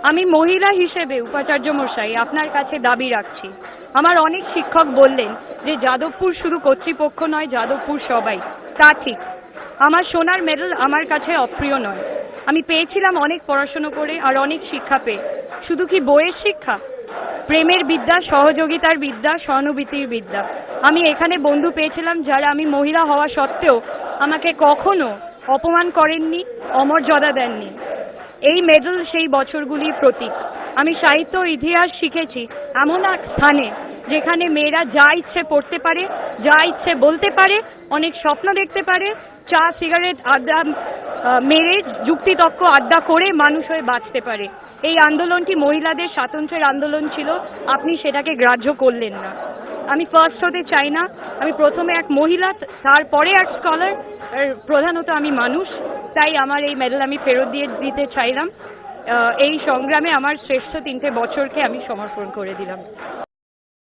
আমি মহিলা হিসেবে উপাচার্য মশাই আপনার কাছে দাবি রাখছি। আমার অনেক শিক্ষক বললেন যে যাদবপুর শুধু কর্তৃপক্ষ নয়, যাদবপুর সবাই। তা ঠিক। আমার সোনার মেডেল আমার কাছে অপ্রিয় নয়। আমি পেয়েছিলাম অনেক পড়াশোনা করে আর অনেক শিক্ষা পেয়ে। শুধু কি বইয়ের শিক্ষা? প্রেমের বিদ্যা, সহযোগিতার বিদ্যা, সহানুভূতির বিদ্যা। আমি এখানে বন্ধু পেয়েছিলাম যারা আমি মহিলা হওয়া সত্ত্বেও আমাকে কখনো অপমান করেননি, অমর্যাদা দেননি। এই মেডেল সেই বছরগুলির প্রতীক। আমি সাহিত্য ইতিহাস শিখেছি এমন এক স্থানে যেখানে মেয়েরা যা ইচ্ছে পড়তে পারে, যা ইচ্ছে বলতে পারে, অনেক স্বপ্ন দেখতে পারে, চা সিগারেট আড্ডা মেরে যুক্তিতক্ক আড্ডা করে মানুষ হয়ে বাঁচতে পারে। এই আন্দোলনটি মহিলাদের স্বাতন্ত্র্যের আন্দোলন ছিল, আপনি সেটাকে গ্রাহ্য করলেন না। আমি ফার্স্ট হতে চাই না, আমি প্রথমে এক মহিলা, তারপরে এক স্কলার, প্রধানত আমি মানুষ। তাই আমার এই মেডেল আমি ফেরত দিতে চাইলাম। এই সংগ্রামে আমার শ্রেষ্ঠ 3টে বছরকে আমি সমর্পণ করে দিলাম।